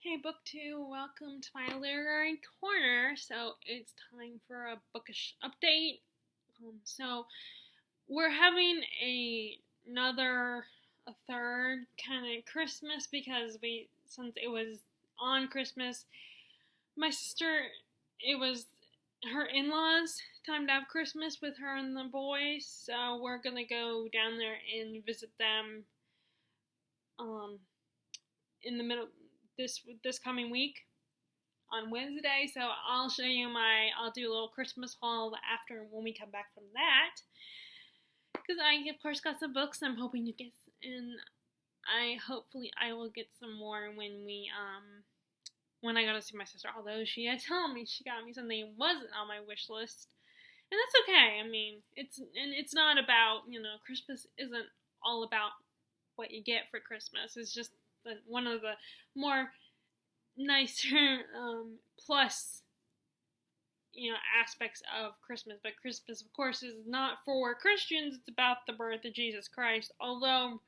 Hey, Book2, welcome to my literary corner. So it's time for a bookish update. So we're having a third kind of Christmas because since it was on Christmas, my sister, it was her in-laws time to have Christmas with her and the boys. So we're gonna go down there and visit them, um, in the middle this coming week on Wednesday. So I'll do a little Christmas haul after when we come back from that. Because I, of course, got some books I'm hoping to get, and hopefully I will get some more when I go to see my sister. Although she had told me she got me something that wasn't on my wish list, and that's okay. I mean, it's not about, Christmas isn't all about what you get for Christmas. It's just one of the more nicer plus aspects of Christmas. But Christmas, of course, is not for Christians. It's about the birth of Jesus Christ. Although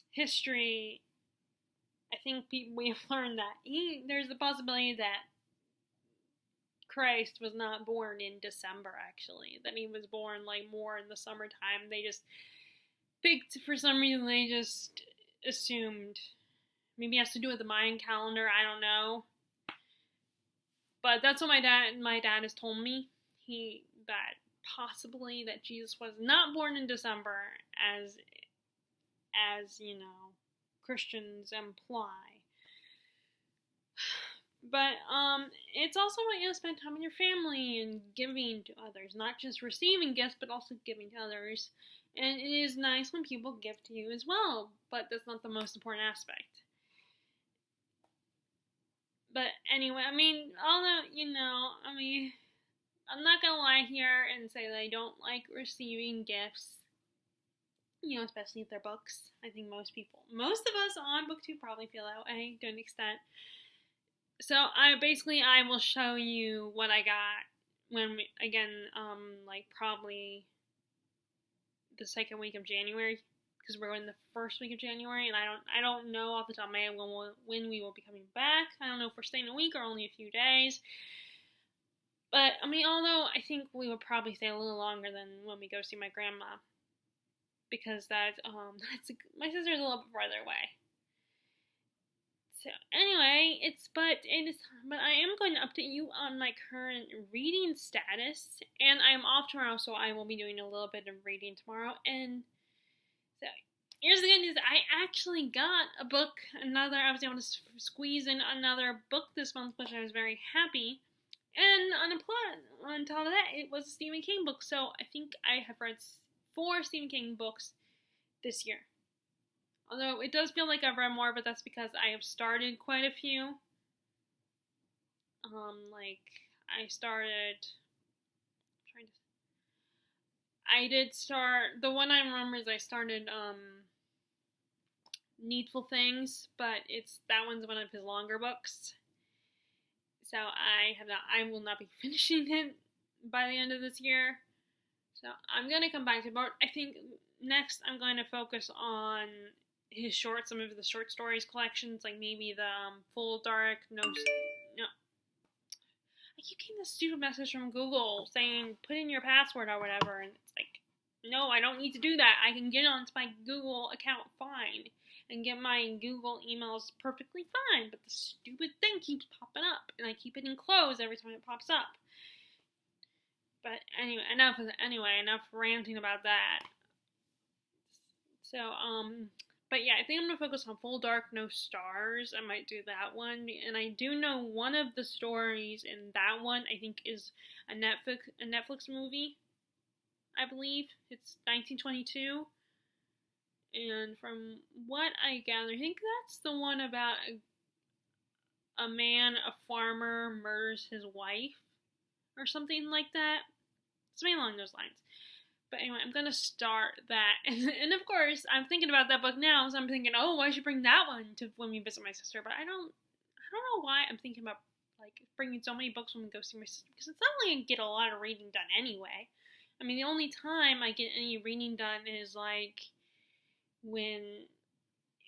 history, I think we have learned that there's the possibility that Christ was not born in December, actually, that he was born more in the summertime. They just for some reason they just assumed. Maybe it has to do with the Mayan calendar, I don't know. But that's what my dad has told me. That possibly that Jesus was not born in December as Christians imply. But it's also about spend time with your family and giving to others, not just receiving gifts, but also giving to others. And it is nice when people give to you as well, but that's not the most important aspect. But anyway, I'm not gonna lie here and say that I don't like receiving gifts, especially if they're books. I think most of us on Book2 probably feel that way to an extent. So I will show you what I got probably the second week of January, because we're in the first week of January, and I don't know off the top of my head when we will be coming back. I don't know if we're staying a week or only a few days. But although I think we would probably stay a little longer than when we go see my grandma, because my sister's a little bit farther away. So anyway, but I am going to update you on my current reading status, and I am off tomorrow, so I will be doing a little bit of reading tomorrow. And so here's the good news: I actually got a book. I was able to squeeze in another book this month, which I was very happy. And on top of that, it was a Stephen King book. So I think I have read 4 Stephen King books this year. Although it does feel like I've read more, but that's because I have started quite a few. I did start, the one I remember is I started, Needful Things, but that one's one of his longer books. So I will not be finishing it by the end of this year. So I'm going to come back to it, but I think next I'm going to focus on some of the short stories collections, like maybe the Full Dark, no. I keep getting this stupid message from Google saying put in your password or whatever, and it's like, no, I don't need to do that. I can get onto my Google account fine and get my Google emails perfectly fine, but the stupid thing keeps popping up, and I keep hitting close every time it pops up. But anyway, enough ranting about that. So, but yeah, I think I'm going to focus on Full Dark, No Stars. I might do that one. And I do know one of the stories in that one, I think, is a Netflix movie, I believe. It's 1922. And from what I gather, I think that's the one about a farmer, murders his wife, or something like that. Something along those lines. But anyway, I'm going to start that. And of course, I'm thinking about that book now, so I'm thinking, oh, I should bring that one to when we visit my sister. But I don't know why I'm thinking about bringing so many books when we go see my sister, because it's not like I get a lot of reading done anyway. I mean, the only time I get any reading done is when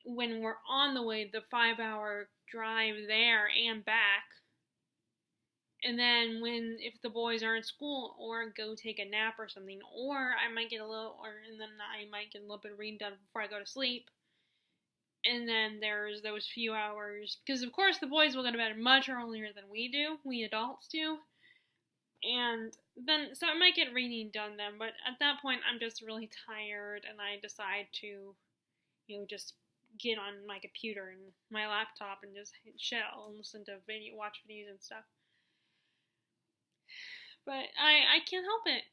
when we're on the way, the 5-hour drive there and back. And then if the boys are in school or go take a nap or something, or I might get and then I might get a little bit of reading done before I go to sleep. And then there's those few hours, because of course the boys will go to bed much earlier than we adults do. And then, so I might get reading done then, but at that point I'm just really tired and I decide to, just get on my computer and my laptop and just chill and listen to watch videos and stuff. But I can't help it.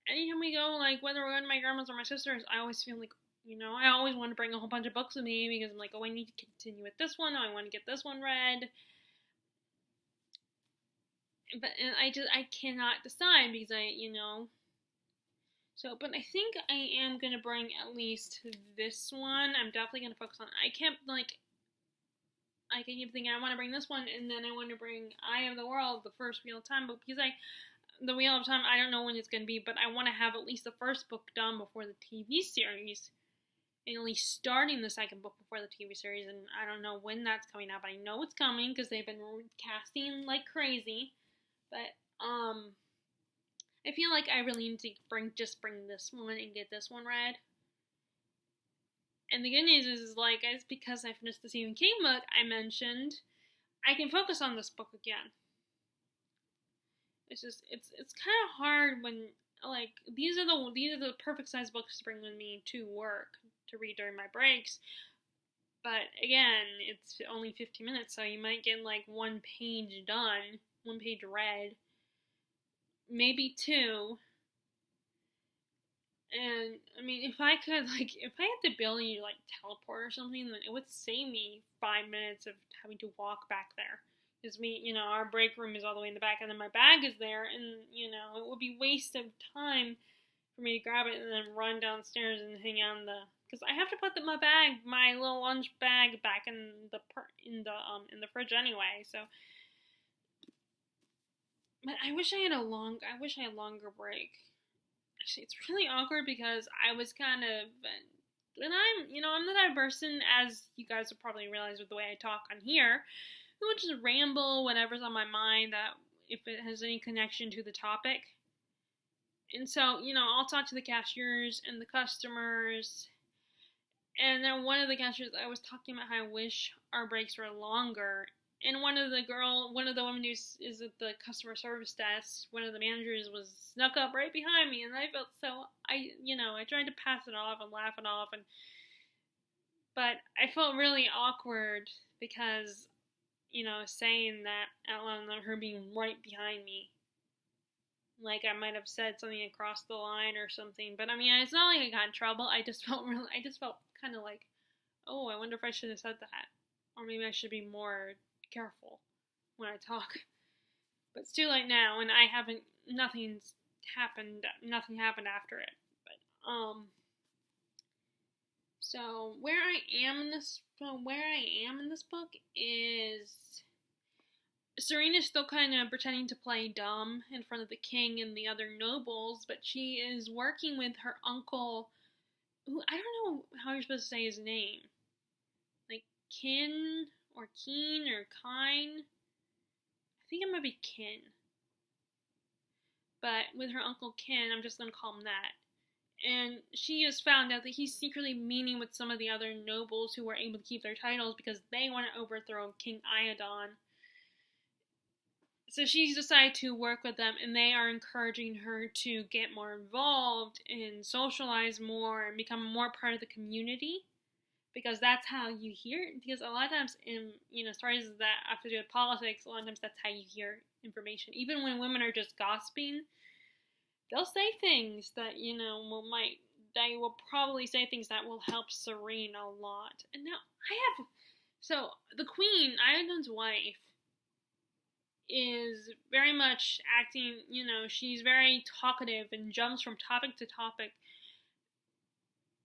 Anytime we go, like, whether we're going to my grandma's or my sister's, I always feel like, I always want to bring a whole bunch of books with me because I'm like, oh, I need to continue with this one. Oh, I want to get this one read. But I cannot decide because So, but I think I am going to bring at least this one. I'm definitely going to focus on, I keep thinking I want to bring this one, and then I want to bring Eye of the World, the first Wheel of Time book, because the Wheel of Time, I don't know when it's going to be, but I want to have at least the first book done before the TV series, and at least starting the second book before the TV series, and I don't know when that's coming out, but I know it's coming, because they've been casting like crazy, but, I feel like I really need to bring this one and get this one read. And the good news is it's because I finished the Stephen King book I mentioned, I can focus on this book again. It's just, it's kind of hard when, these are the perfect size books to bring with me to work, to read during my breaks. But again, it's only 15 minutes, so you might get one page done, one page read, maybe two. And, I mean, if I could, if I had the ability to, teleport or something, then it would save me 5 minutes of having to walk back there. Because our break room is all the way in the back, and then my bag is there, and, it would be waste of time for me to grab it and then run downstairs and hang out because I have to put my little lunch bag back in the fridge anyway, so. But I wish I had longer break. Actually, it's really awkward because I was kind of, and I'm the type of person, as you guys will probably realize with the way I talk on here, who would just ramble whatever's on my mind, that if it has any connection to the topic. And so, I'll talk to the cashiers and the customers, and then one of the cashiers, I was talking about how I wish our breaks were longer. And one of the women who is at the customer service desk, one of the managers was snuck up right behind me, and I felt I tried to pass it off and laugh it off, but I felt really awkward because, saying that out loud and her being right behind me. I might have said something across the line or something, but I mean, it's not like I got in trouble. I just felt kind of like, oh, I wonder if I should have said that, or maybe I should be more careful when I talk. But it's too late now, and nothing happened after it. But so where I am in this book is Serena's still kind of pretending to play dumb in front of the king and the other nobles, but she is working with her uncle, who I don't know how you're supposed to say his name, Kin or Keen or Kine. I think it might be Kin. But with her Uncle Kin, I'm just going to call him that. And she has found out that he's secretly meeting with some of the other nobles who were able to keep their titles because they want to overthrow King Iadon. So she's decided to work with them, and they are encouraging her to get more involved and socialize more and become more part of the community. Because that's how you hear it. Because a lot of times in, stories that have to do with politics, a lot of times that's how you hear information. Even when women are just gossiping, they'll say things that, they will probably say things that will help Serene a lot. And now, so the queen, Iadon's wife, is very much acting, she's very talkative and jumps from topic to topic.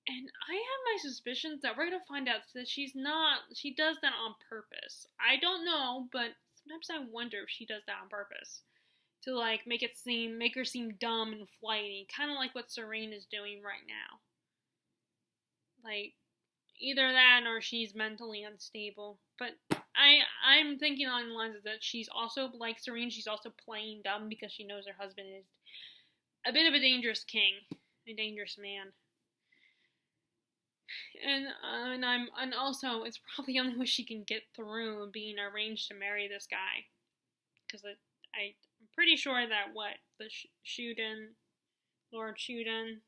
And I have my suspicions that we're going to find out that she does that on purpose. I don't know, but sometimes I wonder if she does that on purpose. To, make her seem dumb and flighty. Kind of like what Serene is doing right now. either that or she's mentally unstable. But I'm thinking on the lines that she's also like Serene. She's also playing dumb because she knows her husband is a bit of a dangerous king, a dangerous man. And also it's probably the only way she can get through being arranged to marry this guy, because I'm pretty sure that what the Lord Shuden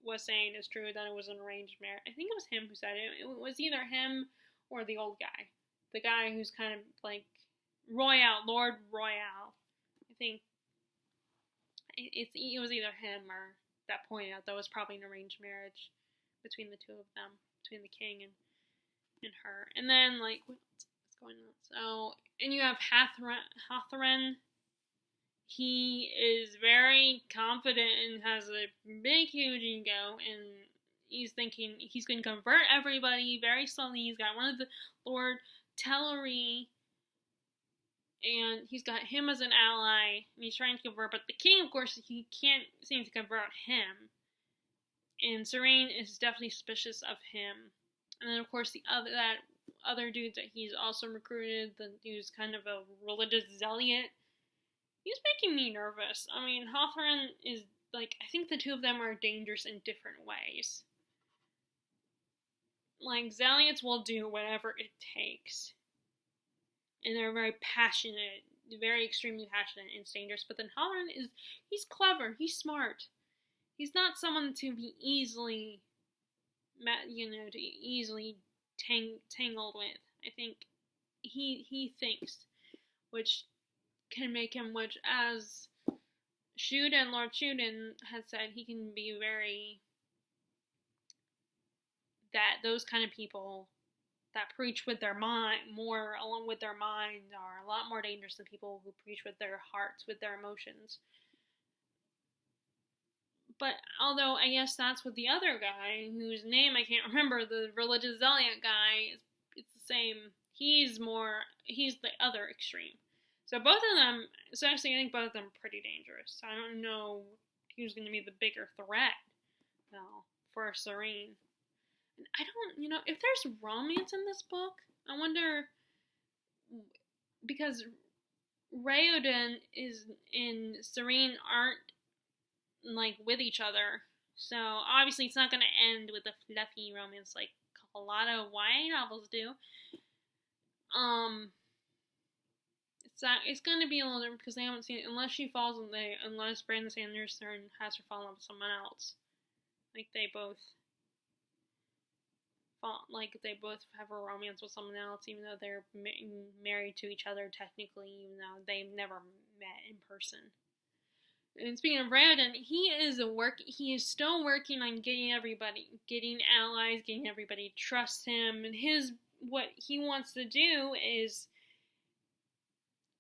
was saying is true, that it was an arranged marriage. I think it was him who said it. It was either him or the old guy, the guy who's kind of like Lord Royale. I think it was either him or that pointed out that it was probably an arranged marriage between the two of them, between the king and her. And then like what's going on? So, and you have Hatharen. He is very confident and has a big, huge ego, and he's thinking he's going to convert everybody very slowly. He's got one of the Lord Tellery, and he's got him as an ally, and he's trying to convert, but the king, of course, he can't seem to convert him. And Serene is definitely suspicious of him. And then, of course, that other dude that he's also recruited, the dude's kind of a religious zealot. He's making me nervous. I mean, Hawthorne is, like, I think the two of them are dangerous in different ways. Like, zealots will do whatever it takes. And they're very passionate, very extremely passionate and dangerous. But then Hawthorne he's clever, he's smart. He's not someone to be easily, tangled with. I think he thinks, which can make him, which as Lord Shuden has said, he can be those kind of people that preach with their mind, more along with their mind, are a lot more dangerous than people who preach with their hearts, with their emotions. But although I guess that's what the other guy, whose name I can't remember, the religious zealot guy, it's the same. He's the other extreme. So both of them, actually I think both of them are pretty dangerous. I don't know who's going to be the bigger threat, for Serene. And I don't, if there's romance in this book, I wonder, because Raoden and Serene aren't, like, with each other. So, obviously it's not going to end with a fluffy romance like a lot of YA novels do. It's going to be a little different because they haven't seen it, unless Brandon Sanderson has her fall in love with someone else. Like, they both have a romance with someone else, even though they're married to each other technically, even though they've never met in person. And speaking of Brandon, he is still working on getting allies, getting everybody to trust him, and what he wants to do is,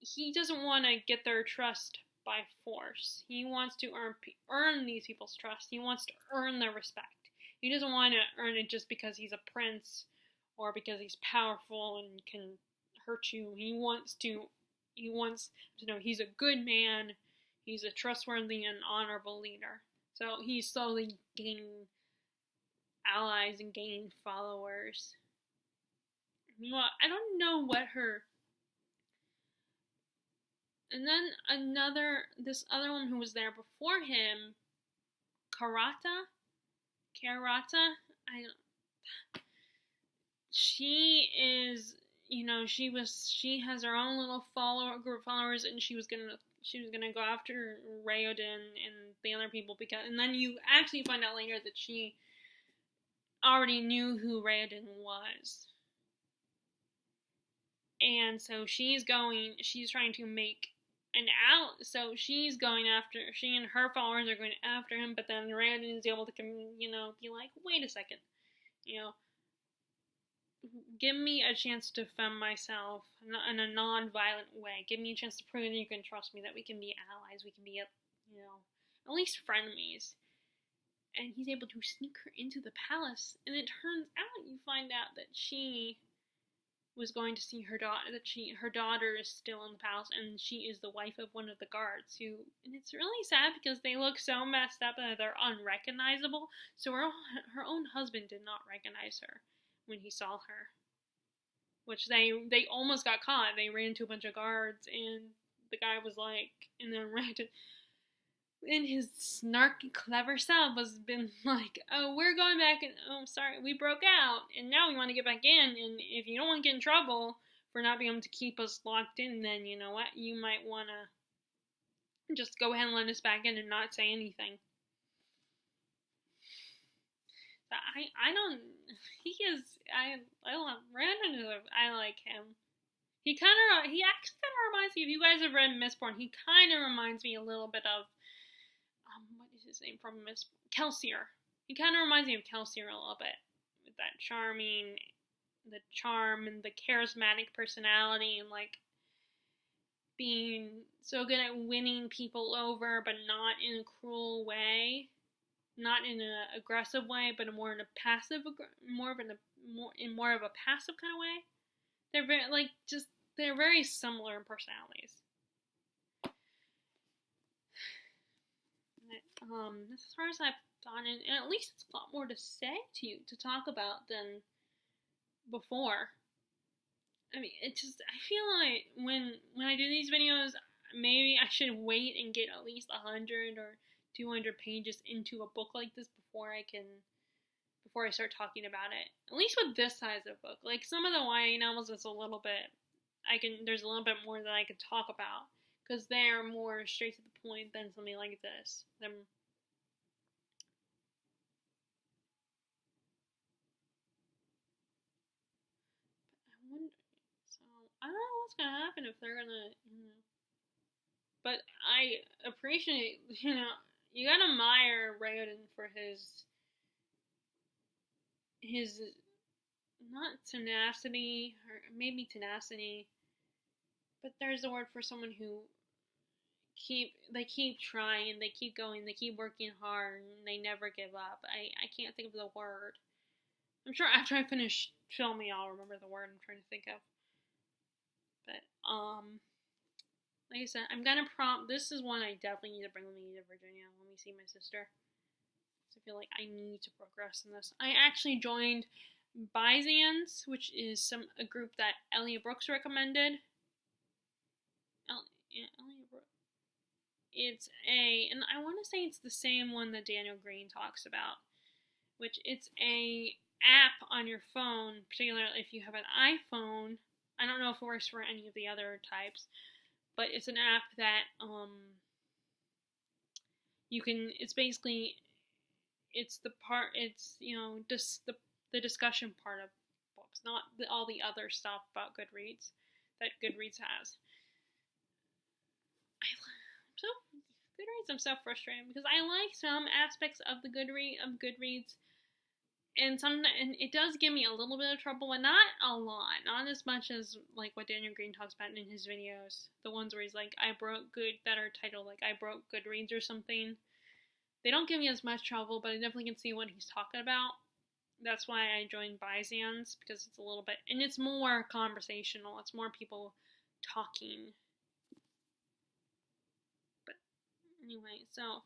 he doesn't want to get their trust by force. He wants to earn these people's trust. He wants to earn their respect. He doesn't want to earn it just because he's a prince or because he's powerful and can hurt you. He wants to know he's a good man. He's a trustworthy and honorable leader. So he's slowly gaining allies and gaining followers. Well, I don't know what her... And then this other one who was there before him, Karata, she is, she has her own little group of followers, and she was gonna go after Raoden and the other people, and then you actually find out later that she already knew who Raoden was. And so she's trying to make so she and her followers are going after him, but then Raoden is able to, be like, wait a second, give me a chance to defend myself in a non-violent way. Give me a chance to prove that you can trust me, that we can be allies, we can be, at least frenemies. And he's able to sneak her into the palace, and it turns out, you find out that she was going to see her daughter, her daughter is still in the palace, and she is the wife of one of the guards, and it's really sad because they look so messed up that they're unrecognizable, so her own husband did not recognize her, when he saw her. Which they almost got caught. They ran into a bunch of guards, and the guy was like, and then ran to, in his snarky, clever self, was been like, oh, we're going back, and oh, sorry, we broke out, and now we want to get back in, and if you don't want to get in trouble for not being able to keep us locked in, then you know what, you might want to just go ahead and let us back in and not say anything. I don't, he is, I love Brandon, I like him. He actually kind of reminds me, if you guys have read Mistborn, he kind of reminds me a little bit of, what is his name from Kelsier. He kind of reminds me of Kelsier a little bit, with that the charm and the charismatic personality, and like, being so good at winning people over, but not in a cruel way. Not in an aggressive way, but more in a passive, more of a passive kind of way. They're they're very similar in personalities. As far as I've done, and at least it's a lot more to say to you, to talk about than before. I mean, I feel like when I do these videos, maybe I should wait and get at least 100 or 200 pages into a book like this before I start talking about it. At least with this size of book. Like some of the YA novels, it's a little bit, there's a little bit more that I could talk about, because they're more straight to the point than something like this. I don't know what's gonna happen if they're gonna, but I appreciate, you gotta admire Raoden for his not tenacity, or maybe tenacity, but there's a word for someone who keep trying, they keep going, they keep working hard, and they never give up. I can't think of the word. I'm sure after I finish filming I'll remember the word I'm trying to think of. But like I said, I'm gonna this is one I definitely need to bring with me to Virginia when we see my sister. So I feel like I need to progress in this. I actually joined Byzance, which is a group that Elliot Brooks recommended. Elliot Brooks. And I want to say it's the same one that Daniel Green talks about, which it's a app on your phone, particularly if you have an iPhone. I don't know if it works for any of the other types, but it's an app that you can. It's basically the discussion part of books, not all the other stuff about Goodreads that Goodreads has. I'm so frustrated because I like some aspects of the Goodreads, and it does give me a little bit of trouble, but not a lot, not as much as like what Daniel Green talks about in his videos, the ones where he's like, that are titled like I broke Goodreads or something. They don't give me as much trouble, but I definitely can see what he's talking about. That's why I joined Byzance, because it's a little bit, and it's more conversational. It's more people talking. But anyway, so,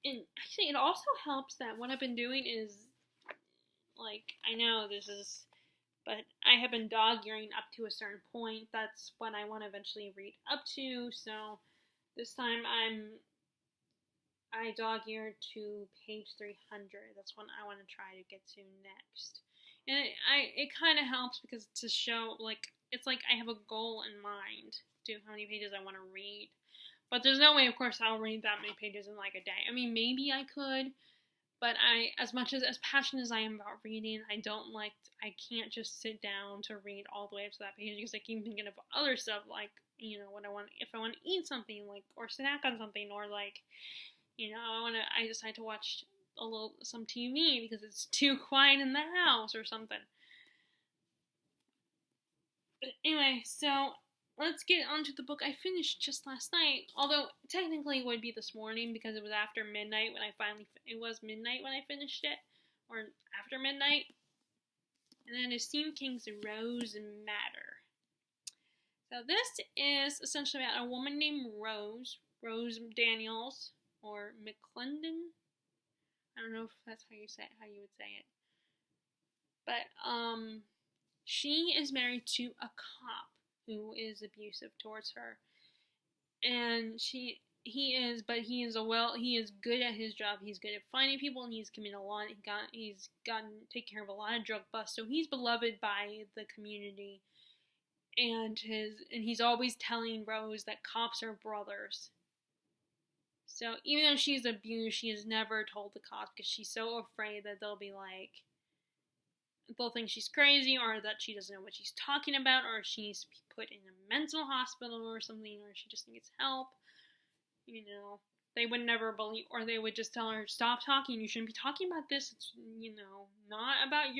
and actually it also helps that what I've been doing is, like, I know this is, but I have been dog-earing up to a certain point. That's what I want to eventually read up to, so this time I dog-eared to page 300. That's what I want to try to get to next. And it kind of helps because to show, like, it's like I have a goal in mind to how many pages I want to read. But there's no way, of course, I'll read that many pages in like a day. I mean, maybe I could, but as passionate as I am about reading, I can't just sit down to read all the way up to that page, because I keep thinking of other stuff, like, if I want to eat something, like, or snack on something, or like, I decide to watch some TV because it's too quiet in the house or something. But anyway, so let's get onto the book I finished just last night. Although technically it would be this morning because it was after midnight it was midnight when I finished it, or after midnight. And then it's Stephen King's Rose Matter. So this is essentially about a woman named Rose Daniels, or McClendon. I don't know if that's how you would say it. But she is married to a cop who is abusive towards her, and he is good at his job. He's good at finding people, and he's committed a lot. He's gotten taken care of a lot of drug busts, so he's beloved by the community. And he's always telling Rose that cops are brothers. So even though she's abused, she has never told the cops because she's so afraid that they'll think she's crazy, or that she doesn't know what she's talking about, or she's put in a mental hospital or something, or she just needs help. They would never believe, or they would just tell her, stop talking, you shouldn't be talking about this, it's, not about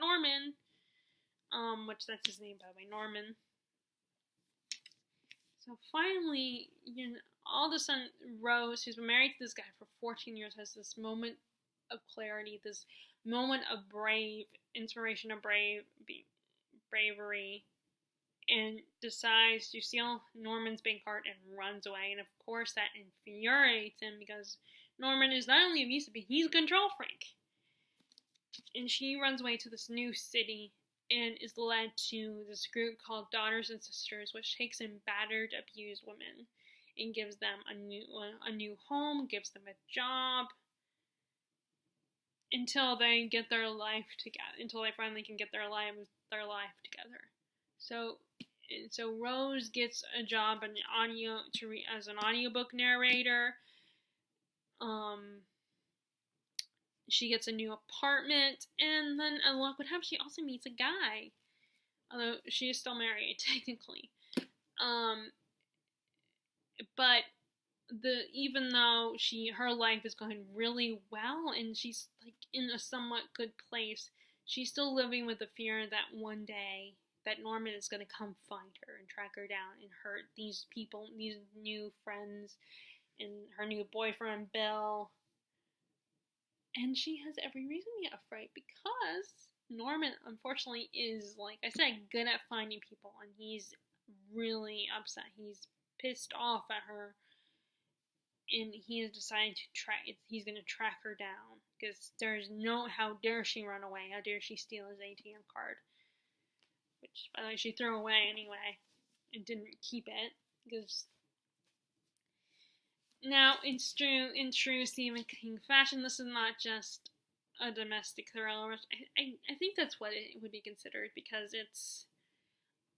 Norman. Which that's his name, by the way, Norman. So finally, all of a sudden, Rose, who's been married to this guy for 14 years, has this moment of clarity, this moment of inspiration of bravery, and decides to steal Norman's bank card and runs away. And of course, that infuriates him because Norman is not only abusive, but he's a control freak. And she runs away to this new city and is led to this group called Daughters and Sisters, which takes in battered, abused women and gives them a new home, gives them a job, until they get their life together, until they finally can get their life together. So Rose gets a job as an audiobook narrator. She gets a new apartment, and then look what happens. She also meets a guy, although she is still married technically. But even though her life is going really well and she's like in a somewhat good place, she's still living with the fear that one day that Norman is going to come find her and track her down and hurt these people, these new friends, and her new boyfriend Bill. And she has every reason to get afraid because Norman, unfortunately, is, like I said, good at finding people, and he's really upset. He's pissed off at her, and he has decided he's going to track her down because how dare she run away? How dare she steal his ATM card? Which, by the way, she threw away anyway and didn't keep it because. Now, in true Stephen King fashion, this is not just a domestic thriller. I think that's what it would be considered because it's,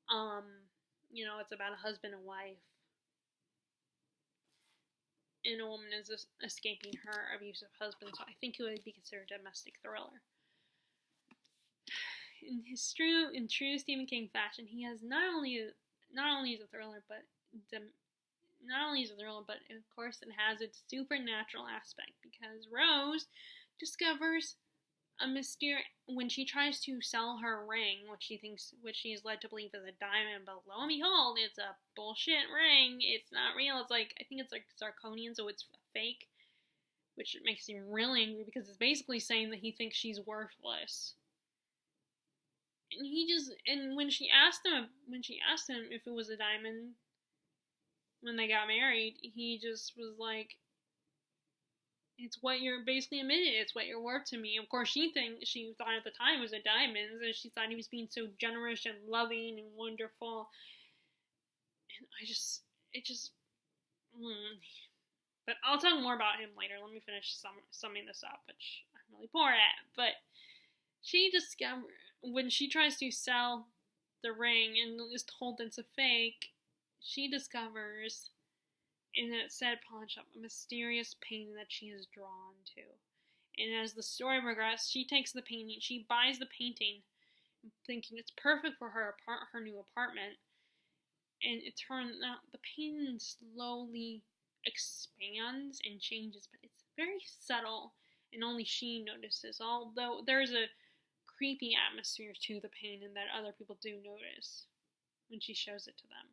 it's about a husband and wife. And a woman is escaping her abusive husband, so I think it would be considered a domestic thriller. In true Stephen King fashion, he has not only is a thriller, but of course it has its supernatural aspect because Rose discovers a mystery when she tries to sell her ring, which she is led to believe is a diamond, but lo and behold, it's a bullshit ring. It's not real. I think it's like zirconian, so it's fake, which makes him really angry because it's basically saying that he thinks she's worthless. And when she asked him if it was a diamond when they got married, he just was like, it's what you're basically admitted. It's what you're worth to me. Of course, she thought at the time it was a diamond, and she thought he was being so generous and loving and wonderful. And But I'll talk more about him later. Let me finish summing this up, which I'm really poor at. But she discovered when she tries to sell the ring and is told it's a fake, she discovers in that said pawn shop a mysterious painting that she is drawn to. And as the story progresses, she takes the painting, she buys the painting, thinking it's perfect for her new apartment. And it turns out the painting slowly expands and changes, but it's very subtle, and only she notices. Although there's a creepy atmosphere to the painting that other people do notice when she shows it to them.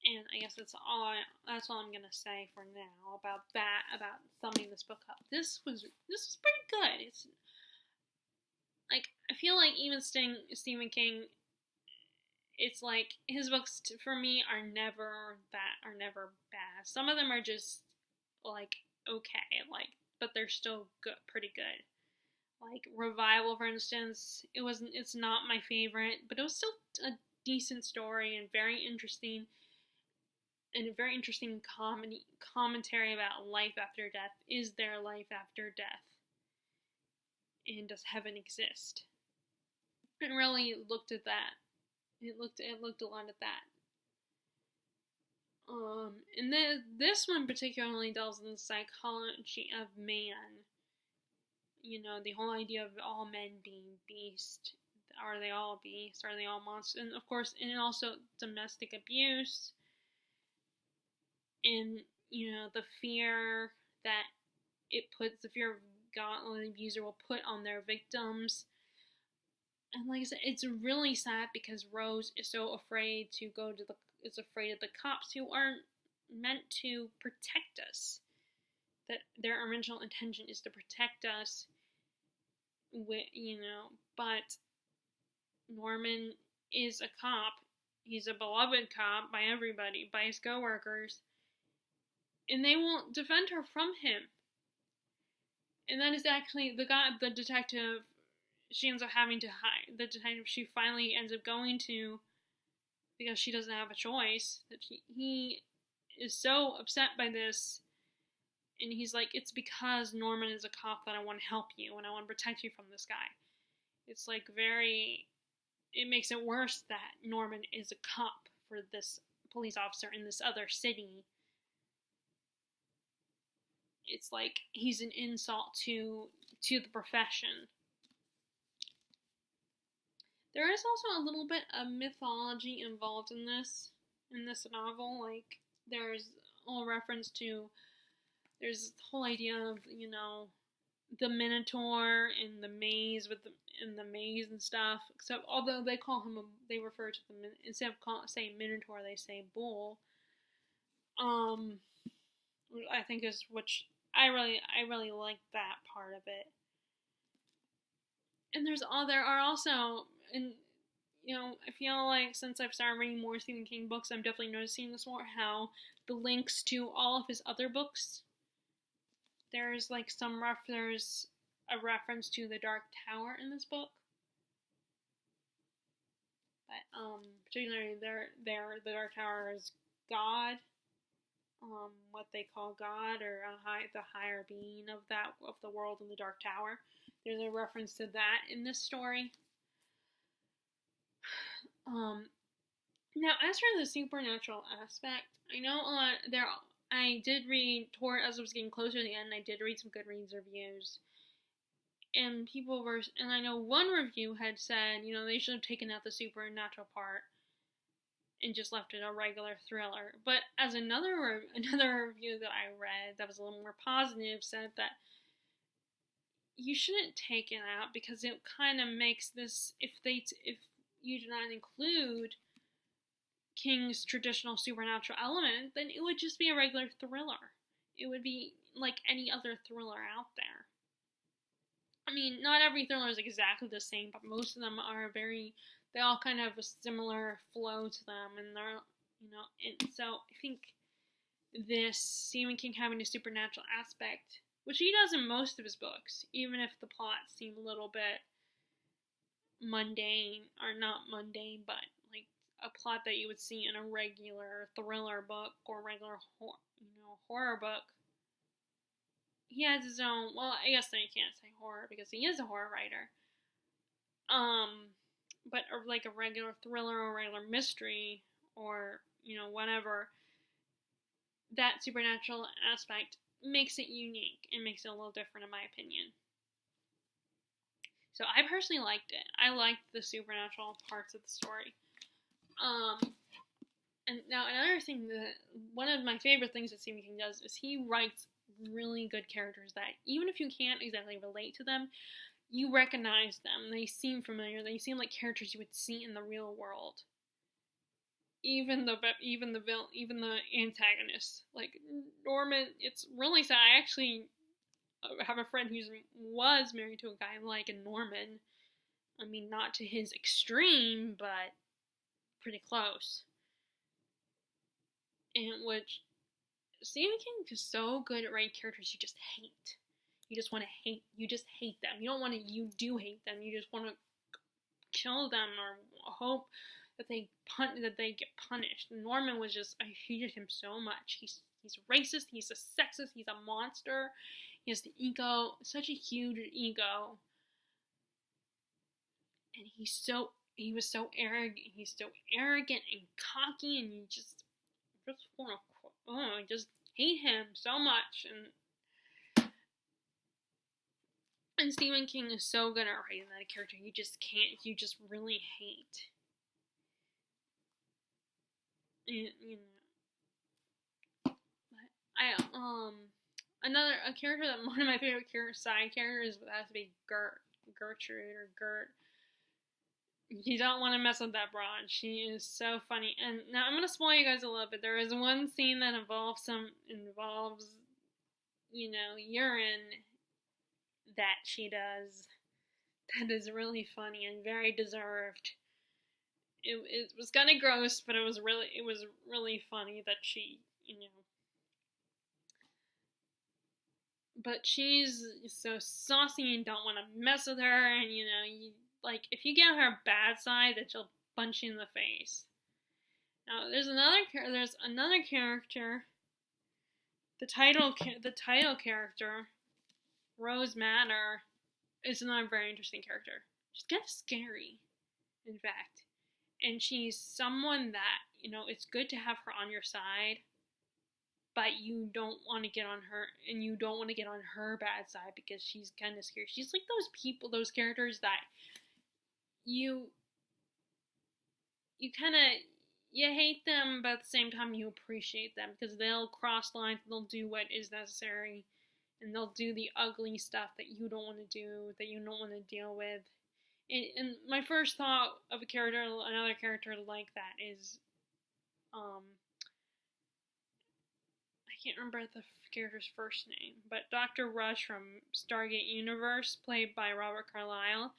And I guess that's all I'm gonna say for now about summing this book up. This was pretty good. It's like, I feel like even Stephen King, it's like his books for me are never bad. Some of them are just like okay, like, but they're still good, pretty good. Like Revival, for instance, it's not my favorite, but it was still a decent story and very interesting, and a very interesting commentary about life after death. Is there life after death? And does heaven exist? It really looked at that. It looked a lot at that. And then this one particularly delves into the psychology of man. You know, the whole idea of all men being beasts. Are they all beasts? Are they all monsters? And of course, and also domestic abuse. And, you know, the fear that the fear of God, the abuser will put on their victims. And like I said, it's really sad because Rose is so afraid is afraid of the cops who aren't meant to protect us. That their original intention is to protect us, but Norman is a cop. He's a beloved cop by everybody, by his coworkers, and they won't defend her from him. And that is actually the detective. She ends up having to hide. The detective she finally ends up going to, because she doesn't have a choice. That he is so upset by this, and he's like, it's because Norman is a cop that I want to help you and I want to protect you from this guy. It's like it makes it worse that Norman is a cop for this police officer in this other city. It's like he's an insult to the profession. There is also a little bit of mythology involved in this novel. Like, there's all reference to, there's the whole idea of, the Minotaur and the maze the maze and stuff. Except, although they refer to the, instead of saying Minotaur, they say bull. I think is, which I really like that part of it. And there are also, and I feel like since I've started reading more Stephen King books, I'm definitely noticing this more, how the links to all of his other books, there's a reference to the Dark Tower in this book. But particularly the Dark Tower is God, what they call God, or the higher being of the world in the Dark Tower. There's a reference to that in this story. Now, as for the supernatural aspect, I know I did read, toward as I was getting closer to the end, I did read some Goodreads reviews. And and I know one review had said, they should have taken out the supernatural part and just left it a regular thriller. But as another review that I read that was a little more positive said that you shouldn't take it out because it kind of makes this, if you do not include King's traditional supernatural element, then it would just be a regular thriller. It would be like any other thriller out there. I mean, not every thriller is exactly the same, but most of them they all kind of have a similar flow to them, and they're, and so I think this Stephen King having a supernatural aspect, which he does in most of his books, even if the plots seem a little bit mundane, or not mundane, but like a plot that you would see in a regular thriller book or regular horror book. He has his own, well, I guess then you can't say horror because he is a horror writer. But like a regular thriller or regular mystery or, whatever, that supernatural aspect makes it unique and makes it a little different in my opinion. So I personally liked it. I liked the supernatural parts of the story. And now another thing one of my favorite things that Stephen King does is he writes really good characters that even if you can't exactly relate to them, you recognize them. They seem familiar. They seem like characters you would see in the real world. Even the antagonist, like Norman. It's really sad. I actually have a friend who was married to a guy like a Norman. I mean, not to his extreme, but pretty close. And which Stephen King is so good at writing characters you just hate. You just want to hate. You just hate them. You don't want to. You do hate them. You just want to kill them or hope that they get punished. Norman was just, I hated him so much. He's racist. He's a sexist. He's a monster. He has the ego, such a huge ego, and he was so arrogant. He's so arrogant and cocky, and you just want to, I just hate him so much. And Stephen King is so good at writing that character. You just really hate. You know. A character that one of my favorite side characters has to be Gertrude or Gert. You don't want to mess with that broad. She is so funny. And now I'm gonna spoil you guys a little bit. There is one scene that involves urine that she does that is really funny and very deserved. It was kind of gross, but it was really funny that she, but she's so saucy and don't want to mess with her, and if you get her bad side, that she'll punch you in the face. Now there's another character, the title character, Rose Madder, is another very interesting character. She's kind of scary, in fact. And she's someone that, it's good to have her on your side, but you don't want to get on her, and you don't want to get on her bad side because she's kind of scary. She's like those characters that you hate them, but at the same time you appreciate them because they'll cross lines, they'll do what is necessary, and they'll do the ugly stuff that you don't want to do, that you don't want to deal with. And my first thought of another character like that is, I can't remember the character's first name, but Dr. Rush from Stargate Universe, played by Robert Carlyle.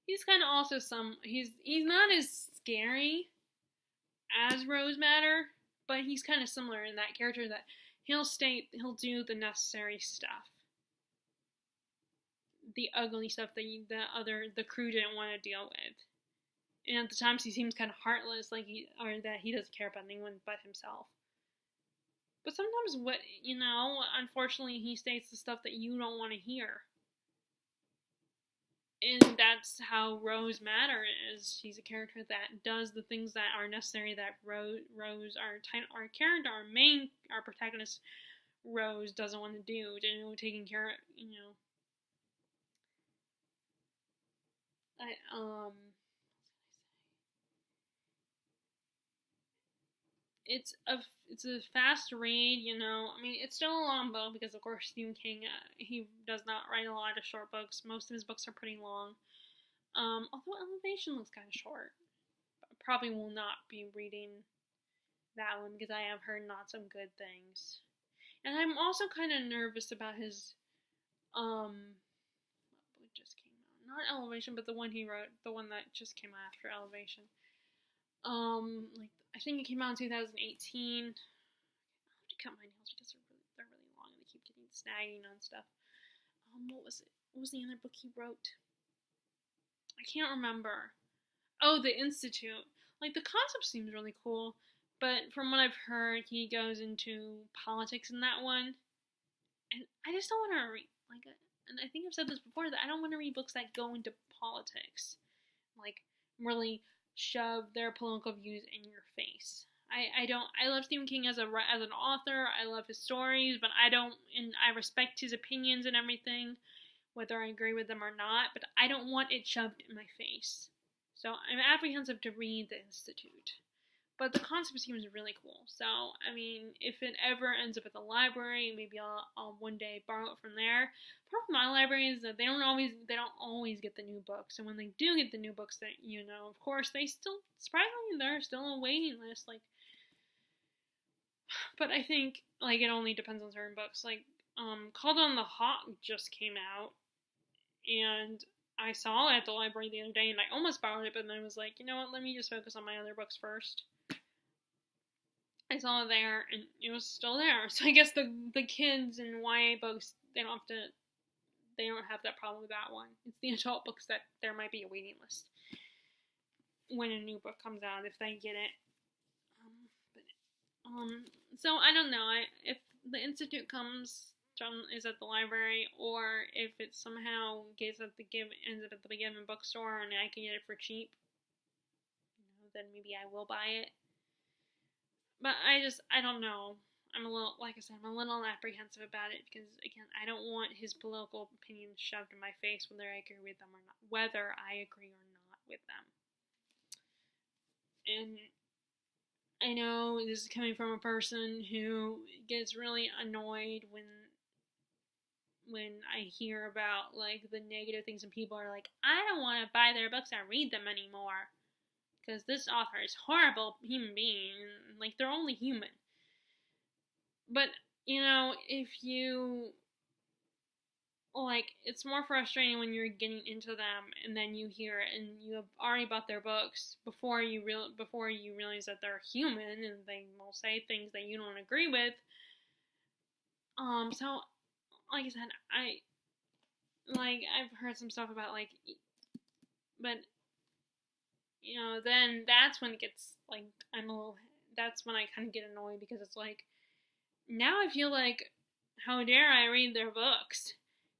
He's kind of also he's not as scary as Rose Madder, but he's kind of similar in that character that he'll do the necessary stuff. The ugly stuff that the crew didn't want to deal with. And at the times he seems kind of heartless, that he doesn't care about anyone but himself. But sometimes unfortunately he states the stuff that you don't want to hear. And that's how Rose Madder is. She's a character that does the things that are necessary that Rose, our protagonist, Rose, doesn't want to do. Taking care of, it's a fast read, it's still a long book because of course Stephen King, he does not write a lot of short books. Most of his books are pretty long. Although Elevation looks kind of short. I probably will not be reading that one because I have heard not some good things. And I'm also kind of nervous about his, what just came out? Not Elevation, but the one he wrote, the one that just came out after Elevation. I think it came out in 2018. I'll have to cut my nails because they're really long and they keep getting snagging on stuff. What was it? What was the other book he wrote? I can't remember. Oh, The Institute. The concept seems really cool, but from what I've heard, he goes into politics in that one, and I just don't want to read, and I think I've said this before, that I don't want to read books that go into politics, really shove their political views in your face. I love Stephen King as an author. I love his stories, but I respect his opinions and everything, whether I agree with them or not, but I don't want it shoved in my face. So I'm apprehensive to read The Institute. But the concept seems really cool. So, if it ever ends up at the library, maybe I'll one day borrow it from there. The problem with my library is that they don't always get the new books. And when they do get the new books, that of course, surprisingly, there's still a waiting list. But I think it only depends on certain books. Called on the Hawk just came out, and I saw it at the library the other day, and I almost borrowed it, but then I was like, you know what? Let me just focus on my other books first. I saw it there, and it was still there. So I guess the kids in YA books, they don't have to they don't have that problem with that one. It's the adult books that there might be a waiting list when a new book comes out if they get it. So I don't know. If the Institute is at the library, or if it somehow ends up at the Given bookstore and I can get it for cheap, then maybe I will buy it. But I don't know. I'm a little apprehensive about it because, again, I don't want his political opinions shoved in my face whether I agree with them or not. Whether I agree or not with them. And I know this is coming from a person who gets really annoyed when I hear about, like, the negative things and people are like, I don't want to buy their books or read them anymore because this author is a horrible human being, and, like, they're only human. But, if you, like, it's more frustrating when you're getting into them and then you hear it and you have already bought their books before you realize that they're human and they will say things that you don't agree with. So, like I said, I've heard some stuff about, like, but, then that's when it gets, like, that's when I kind of get annoyed because it's like, now I feel like, how dare I read their books?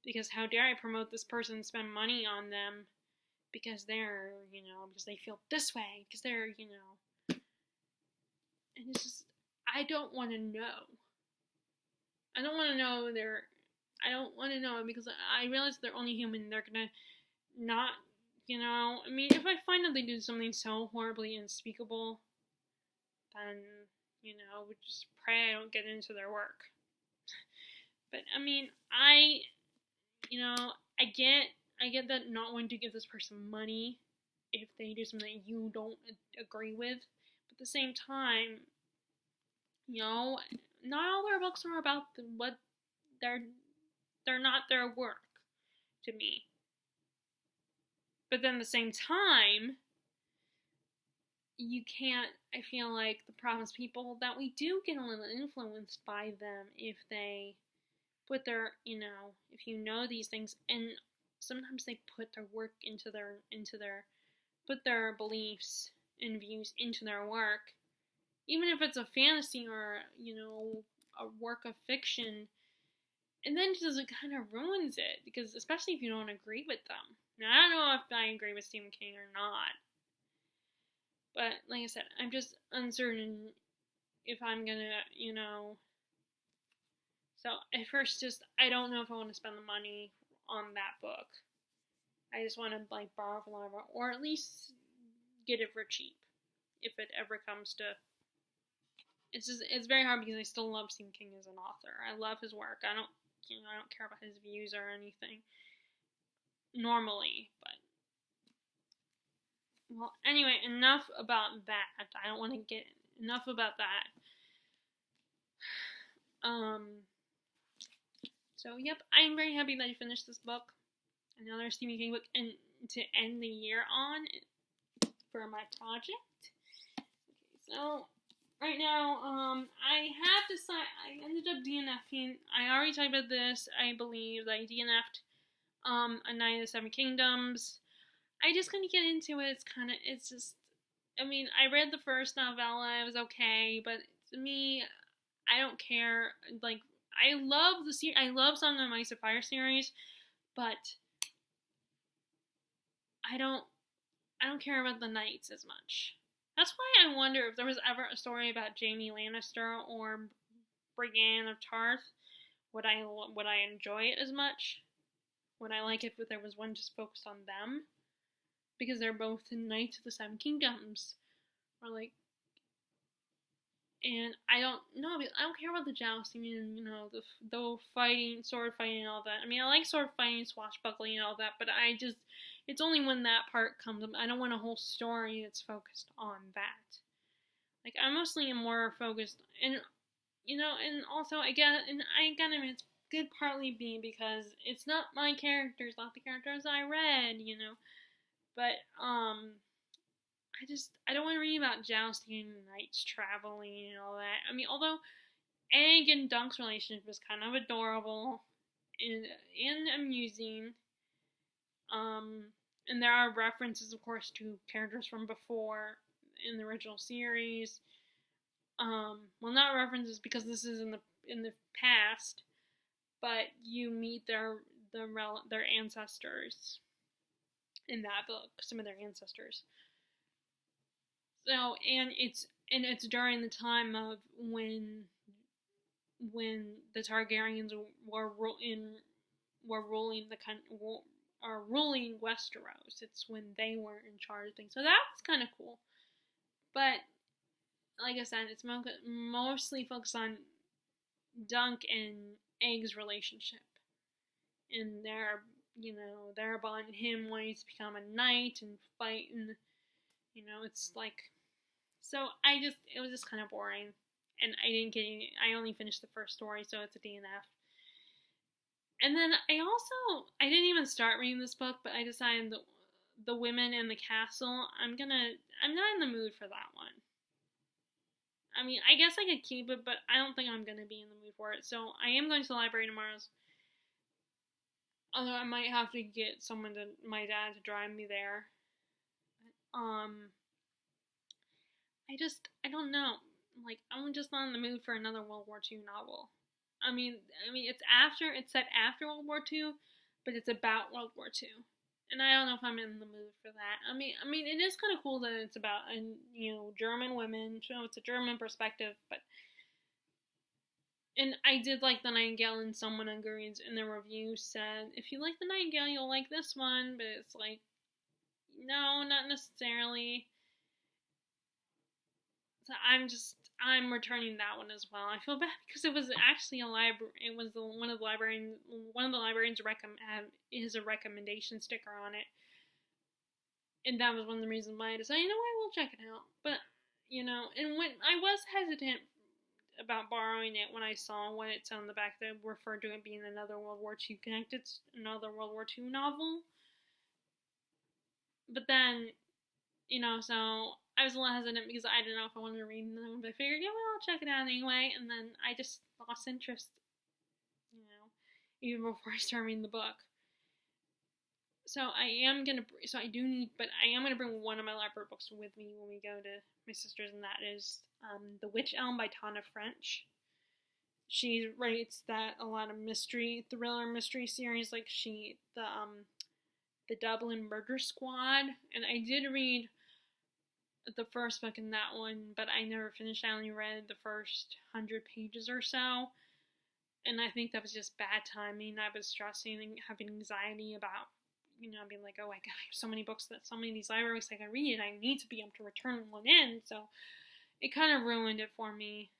Because how dare I promote this person and spend money on them because they're, because they feel this way, because they're, and it's just, I don't want to know. I don't want to know because I realize they're only human. They're gonna not, I mean, if I find that they do something so horribly unspeakable, then, we just pray I don't get into their work. But, I mean, I get that not wanting to give this person money if they do something that you don't agree with. But at the same time, not all their books are about what they're not their work to me. But then at the same time, you can't, I feel like the problem is people that we do get a little influenced by them if they put their, if these things, and sometimes they put their work put their beliefs and views into their work, even if it's a fantasy or, a work of fiction, and then it kind of ruins it, because especially if you don't agree with them. Now, I don't know if I agree with Stephen King or not, but like I said, I'm just uncertain if I'm gonna, so at first I don't know if I want to spend the money on that book. I just want to, like, borrow from the library, or at least get it for cheap, if it ever comes to. It's very hard because I still love Stephen King as an author. I love his work. I don't care about his views or anything normally, but well, anyway, enough about that. I don't want to get enough about that. So yep, I'm very happy that I finished this book, another Stephen King book, and to end the year on for my project. Okay, so right now, I ended up DNFing. I already talked about this. I believe that I DNF'd A Knight of the Seven Kingdoms. I just couldn't get into it. It's just, I mean, I read the first novella. It was okay, but to me, I don't care. Like, I love the series. I love Song of Ice and Fire series, but I don't care about the knights as much. That's why I wonder if there was ever a story about Jaime Lannister or Brienne of Tarth. Would I enjoy it as much? Would I like it if there was one just focused on them? Because they're both the Knights of the Seven Kingdoms. Or like, and I don't know, I don't care about the jousting and, the fighting, sword fighting and all that. I mean, I like sword fighting, swashbuckling and all that, but it's only when that part comes up. I don't want a whole story that's focused on that. Like, I mostly am more focused, and, and also, I mean, it's good partly being because it's not my characters, not the characters I read, but, I don't want to read about jousting and knights traveling and all that. I mean, although Egg and Dunk's relationship is kind of adorable, and amusing. And there are references, of course, to characters from before in the original series. Well, not references because this is in the past, but you meet their ancestors in that book, some of their ancestors. So, and it's during the time of when the Targaryens were ruling ruling Westeros. It's when they were in charge of things. So that was kind of cool. But like I said, it's mostly focused on Dunk and Egg's relationship and their bond, him wanting to become a knight and fight, and it's like, so it was just kind of boring, and I only finished the first story, so it's a DNF. And then I didn't even start reading this book, but I decided the Women in the Castle, I'm not in the mood for that one. I mean, I guess I could keep it, but I don't think I'm going to be in the mood for it. So I am going to the library tomorrow. Although I might have to get my dad to drive me there. I don't know. Like, I'm just not in the mood for another World War II novel. I mean, it's set after World War II, but it's about World War II. And I don't know if I'm in the mood for that. I mean, it is kind of cool that it's about, German women, so it's a German perspective, but, and I did like The Nightingale, and someone on Goodreads in the review said, if you like The Nightingale, you'll like this one, but it's like, no, not necessarily. So I'm returning that one as well. I feel bad because it was actually one of the librarians is a recommendation sticker on it, and that was one of the reasons why I decided, I will check it out. But and when I was hesitant about borrowing it when I saw what it said on the back that referred to it being another World War II novel, but then so I was a little hesitant because I didn't know if I wanted to read them, but I figured, I'll check it out anyway, and then I just lost interest, even before I started reading the book. So I am gonna bring one of my library books with me when we go to my sister's, and that is The Witch Elm by Tana French. She writes a lot of thriller mystery series, like the Dublin Murder Squad, and I did read the first book in that one, but I never finished. I only read the first 100 pages or so, and I think that was just bad timing. I was stressing and having anxiety about, being like, oh, I have so many books so many of these libraries I can read, and I need to be able to return one in, so it kind of ruined it for me.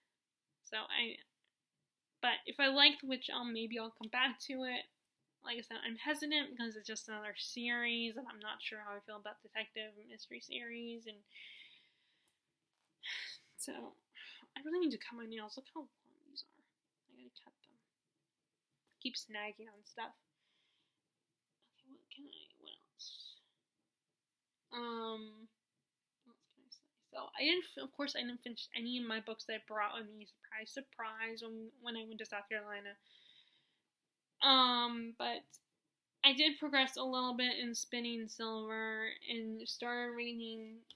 But if I like The Witch Elm, maybe I'll come back to it. Like I said, I'm hesitant because it's just another series, and I'm not sure how I feel about detective and mystery series, and so I really need to cut my nails. Look how long these are. I gotta cut them. I keep snagging on stuff. Okay, what else? What else can I say? So I didn't finish any of my books that I brought with me. Surprise, when I went to South Carolina. But I did progress a little bit in Spinning Silver and started reading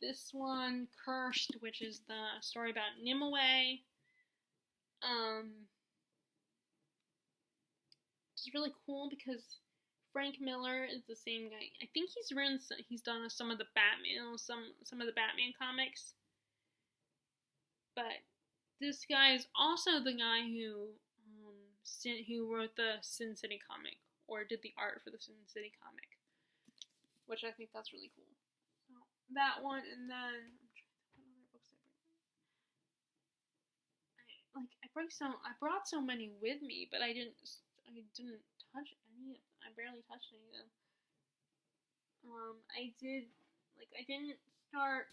this one, Cursed, which is the story about Nimue. It's really cool because Frank Miller is the same guy. I think he's done some of the Batman, some of the Batman comics. But this guy is also the guy who wrote the Sin City comic, or did the art for the Sin City comic, which I think that's really cool. So that one, and then I brought so many with me, but I didn't touch any of them. I barely touched any of them. I didn't start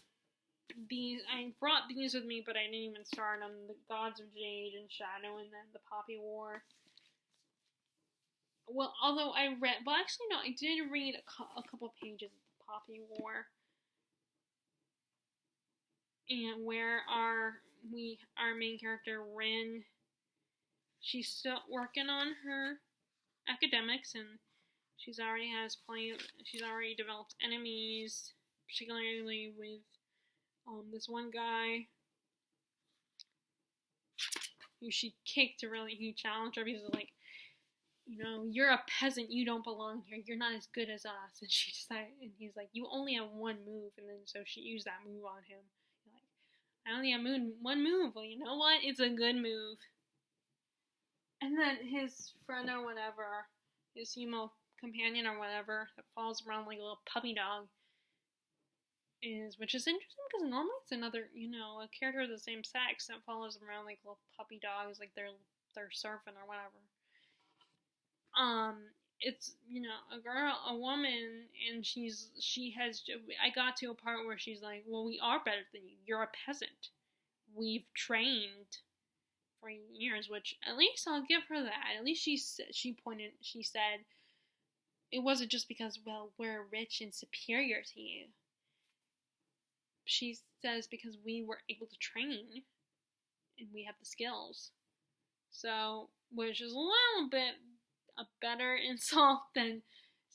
these. I brought these with me, but I didn't even start on the Gods of Jade and Shadow, and then the Poppy War. Well, although I did read a couple pages of the Poppy War, and where our main character Rin, she's still working on her academics, and she's already developed enemies, particularly with this one guy who she kicked he challenged her because like, you're a peasant, you don't belong here, you're not as good as us. And she decided, and he's like, you only have one move, and then so she used that move on him. Like, I only have one move. Well, you know what? It's a good move. And then his friend or whatever, his female companion or whatever, that follows around like a little puppy dog, which is interesting because normally it's another, a character of the same sex that follows around like little puppy dogs, like they're surfing or whatever. It's a woman, and I got to a part where she's like, well, we are better than you. You're a peasant. We've trained for years, which at least I'll give her that. At least she said it wasn't just because, well, we're rich and superior to you. She says because we were able to train and we have the skills. So, which is a little bit a better insult than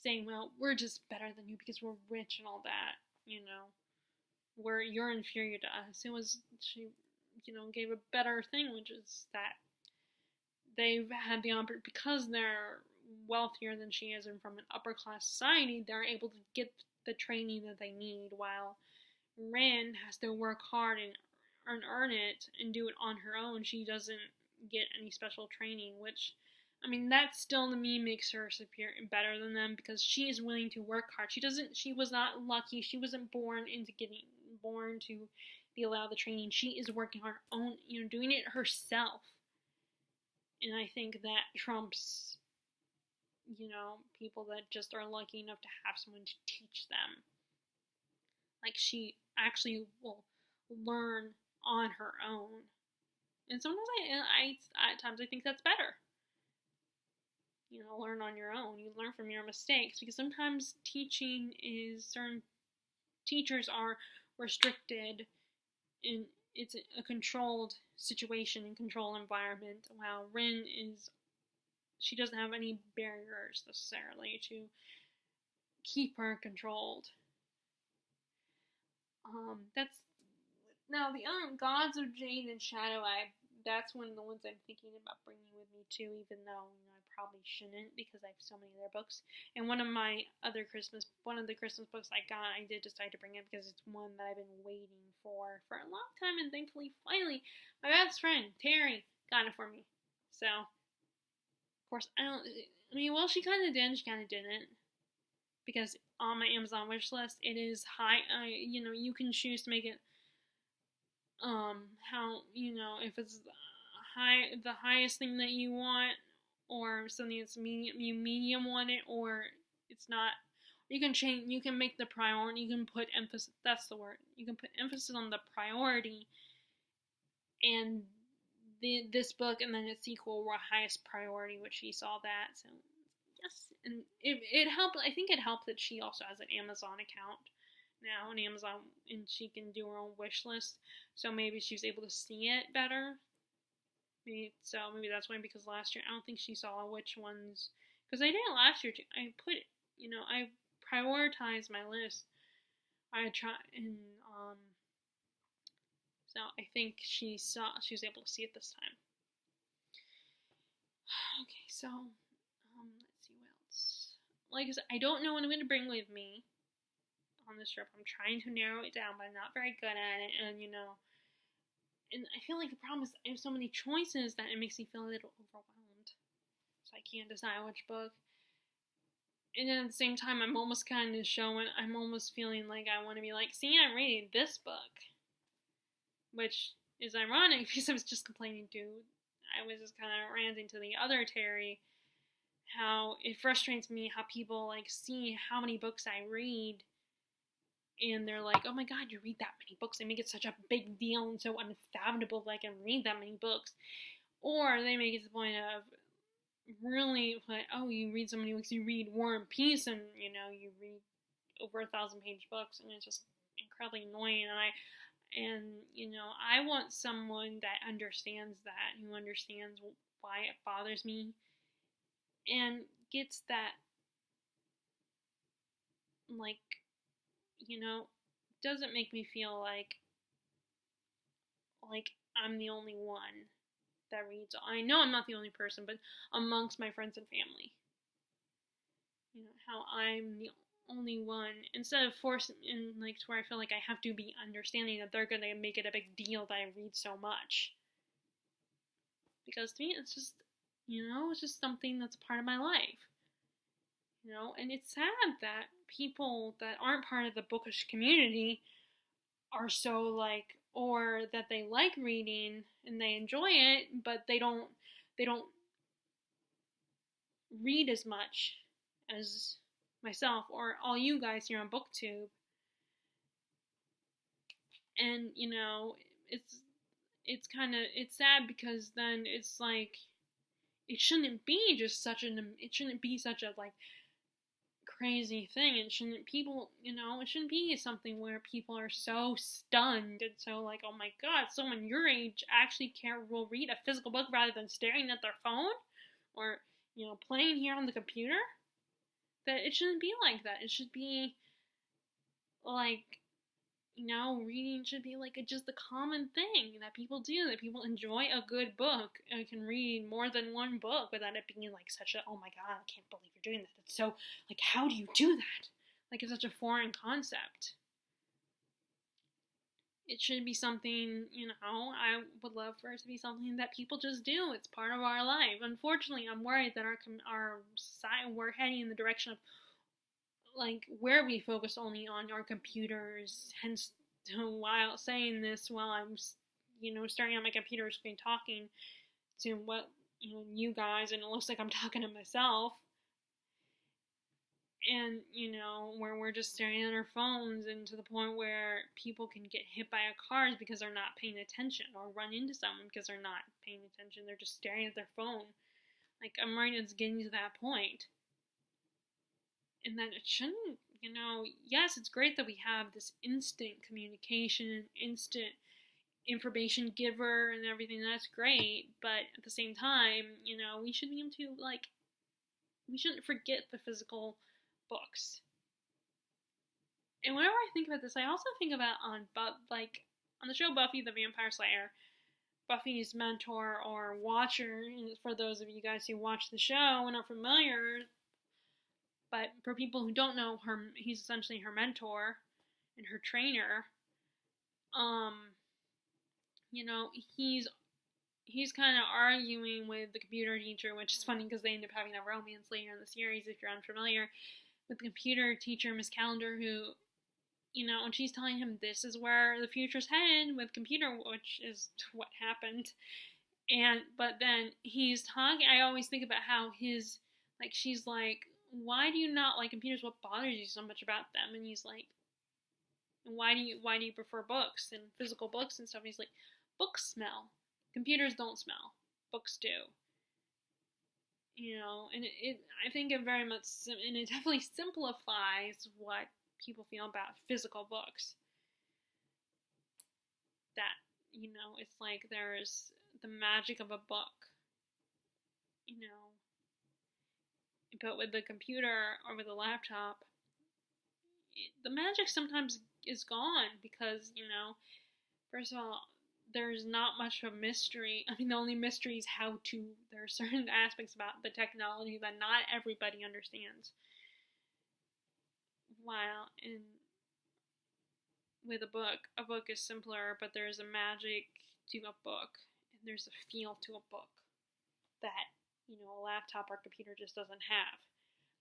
saying, well, we're just better than you because we're rich and all that, you're inferior to us. She gave a better thing, which is that they've had the opportunity, because they're wealthier than she is and from an upper class society, they're able to get the training that they need, while Rin has to work hard and earn it and do it on her own. She doesn't get any special training, which, I mean, that still to me makes her superior and better than them, because she is willing to work hard. She was not lucky. She wasn't born to be allowed the training. She is working on her own, doing it herself. And I think that trumps, people that just are lucky enough to have someone to teach them. Like, she actually will learn on her own. And sometimes at times I think that's better. Learn on your own. You learn from your mistakes, because sometimes certain teachers are restricted, and it's a controlled situation and controlled environment, while Rin she doesn't have any barriers necessarily to keep her controlled. Now the Gods of Jade and Shadow Eye, that's one of the ones I'm thinking about bringing with me too, even though I probably shouldn't, because I have so many of their books. And one of the Christmas books I got, I did decide to bring it because it's one that I've been waiting for a long time, and thankfully, finally, my best friend Terry got it for me. So, of course, she kind of did, and she kind of didn't, because on my Amazon wish list, it is high. You can choose to make it if it's the highest thing that you want, or something that's medium, you medium want it, or it's not. You can make the priority, you can put emphasis, that's the word, you can put emphasis on the priority, and this book and then its sequel were highest priority, which she saw that, so yes, and it helped. I think it helped that she also has an Amazon account now on Amazon, and she can do her own wish list, so maybe she was able to see it better. Maybe that's why, because last year I don't think she saw which ones, because I did it last year too. I prioritized my list. I try, and so I think she was able to see it this time. Okay, so let's see what else. Like I said, I don't know what I'm going to bring with me on this trip. I'm trying to narrow it down, but I'm not very good at it, and and I feel like the problem is I have so many choices that it makes me feel a little overwhelmed. So I can't decide which book. And then at the same time, I'm almost feeling like I want to be like, see, I'm reading this book. Which is ironic, because I was just I was just kind of ranting to the other Terry, how it frustrates me how people like see how many books I read, and they're like, oh my god, you read that many books, they make it such a big deal and so unfathomable that I can read that many books. Or they make it to the point of really like, oh, you read so many books, you read War and Peace, and you read over 1,000-page books, and it's just incredibly annoying. And I want someone that understands that, who understands why it bothers me, and gets that, like, you know, doesn't make me feel like I'm the only one that reads. I know I'm not the only person, but amongst my friends and family, how I'm the only one, instead of forcing in, like, to where I feel like I have to be understanding that they're gonna make it a big deal that I read so much. Because to me, it's just, it's just something that's a part of my life. And it's sad that people that aren't part of the bookish community are so, like, or that they like reading and they enjoy it, but they don't read as much as myself or all you guys here on BookTube. And it's sad, because then it's like it shouldn't be such a like crazy thing. It shouldn't be something where people are so stunned and so like, oh my god, someone your age actually will read a physical book rather than staring at their phone or playing here on the computer. That it shouldn't be like that. It should be like, reading should be like just a common thing that people do, that people enjoy a good book and can read more than one book without it being like such a, oh my god, I can't believe you're doing that. It's so, like, how do you do that? Like, it's such a foreign concept. It should be something, I would love for it to be something that people just do. It's part of our life. Unfortunately, I'm worried that our society, we're heading in the direction of, like, where we focus only on our computers. Hence, while saying this, while I'm, staring at my computer screen talking to what, you guys, and it looks like I'm talking to myself. And, where we're just staring at our phones, and to the point where people can get hit by cars because they're not paying attention, or run into someone because they're not paying attention. They're just staring at their phone. Like, I'm worried it's getting to that point. And that it shouldn't, yes, it's great that we have this instant communication, instant information giver and everything. That's great. But at the same time, we should be able to, like, we shouldn't forget the physical books. And whenever I think about this, I also think about on the show Buffy the Vampire Slayer, Buffy's mentor or watcher, for those of you guys who watch the show and are familiar, but for people who don't know her, he's essentially her mentor and her trainer. He's kind of arguing with the computer teacher, which is funny because they end up having a romance later in the series, if you're unfamiliar, with the computer teacher, Miss Calendar, who, and she's telling him this is where the future's headed with computer, which is what happened. But then he's talking, I always think about how she's like, why do you not like computers? What bothers you so much about them? And he's like, why do you prefer books and physical books and stuff? And he's like, books smell. Computers don't smell. Books do. And I think it very much, and it definitely simplifies what people feel about physical books. That, it's like there's the magic of a book, but with the computer or with a laptop, the magic sometimes is gone because, first of all, there's not much of a mystery. I mean, the only mystery is there are certain aspects about the technology that not everybody understands. While with a book is simpler, but there's a magic to a book, and there's a feel to a book that, a laptop or computer just doesn't have.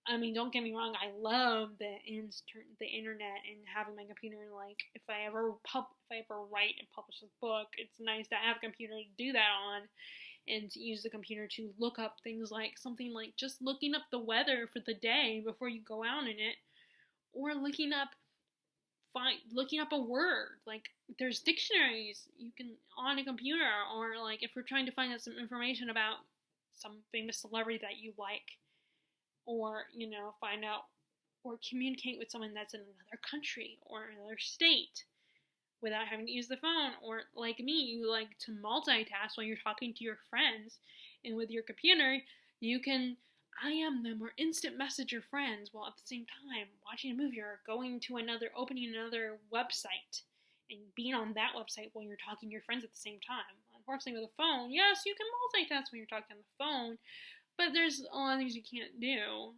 I mean, don't get me wrong, I love the internet and having my computer, like, if I ever write and publish a book, it's nice to have a computer to do that on, and to use the computer to look up things like something like just looking up the weather for the day before you go out in it, or looking up a word. Like, there's dictionaries you can on a computer, or like if we're trying to find out some information about some famous celebrity that you like, or find out or communicate with someone that's in another country or another state without having to use the phone. Or like me, you like to multitask while you're talking to your friends, and with your computer you can I am them, or instant message your friends, while at the same time watching a movie or opening another website and being on that website while you're talking to your friends at the same time. Unfortunately, with a phone, yes, you can multitask when you're talking on the phone, but there's a lot of things you can't do,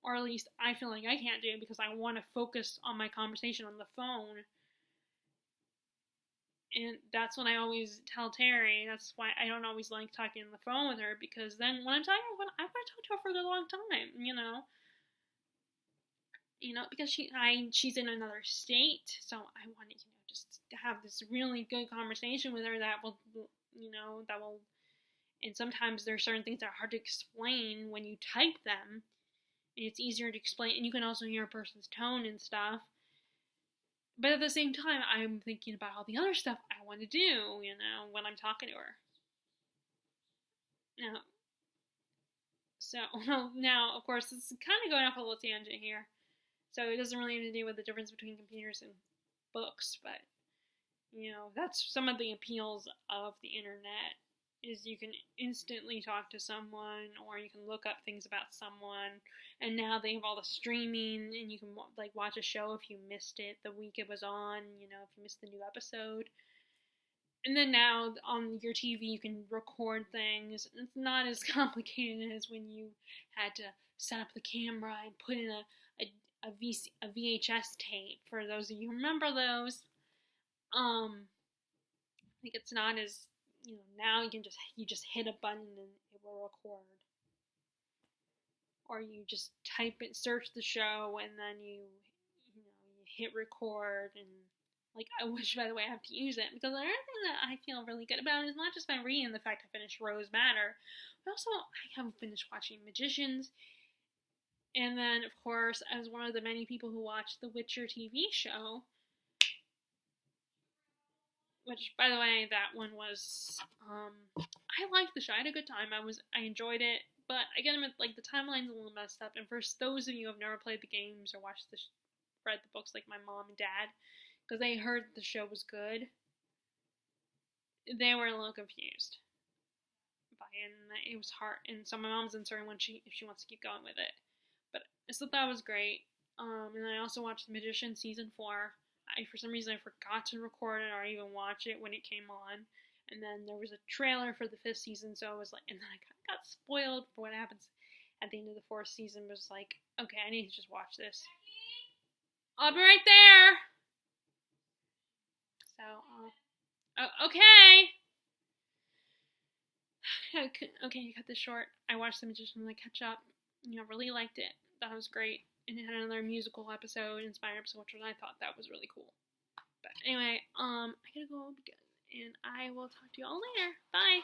or at least I feel like I can't do because I want to focus on my conversation on the phone. And that's what I always tell Terry. That's why I don't always like talking on the phone with her, because then when I'm talking, I want to talk to her for a good long time, because she's in another state, so I wanted, just to have this really good conversation with her that will, and sometimes there are certain things that are hard to explain when you type them, and it's easier to explain, and you can also hear a person's tone and stuff. But at the same time, I'm thinking about all the other stuff I want to do, when I'm talking to her. Now, of course, it's kind of going off a little tangent here. So it doesn't really have to do with the difference between computers and books, but, that's some of the appeals of the internet, is you can instantly talk to someone, or you can look up things about someone, and now they have all the streaming, and you can watch a show if you missed it the week it was on, if you missed the new episode. And then now on your TV you can record things. It's not as complicated as when you had to set up the camera and put in a VHS tape, for those of you who remember those. I think it's not as, now you just hit a button and it will record. Or you just search the show, and then you hit record, and I wish, by the way, I have to use it, because another thing that I feel really good about is not just by reading the fact I finished Rose Matter, but also I haven't finished watching Magicians. And then, of course, as one of the many people who watched the Witcher TV show, which, by the way, that one was, I liked the show. I had a good time. I enjoyed it, but again, the timeline's a little messed up. And for those of you who have never played the games or read the books, like my mom and dad, because they heard the show was good, they were a little confused by it, and it was hard. And so my mom's uncertain if she wants to keep going with it. But I thought that was great. And then I also watched The Magician Season 4. For some reason, I forgot to record it or even watch it when it came on. And then there was a trailer for the 5th season, so I was and then I kind of got spoiled for what happens at the end of the 4th season. Was okay, I need to just watch this. I'll be right there. So, okay. Okay, cut this short. I watched The Magician and catch up. Really liked it. Thought it was great. And it had another musical inspired episode, which I thought that was really cool. But anyway, I gotta go again, and I will talk to you all later. Bye!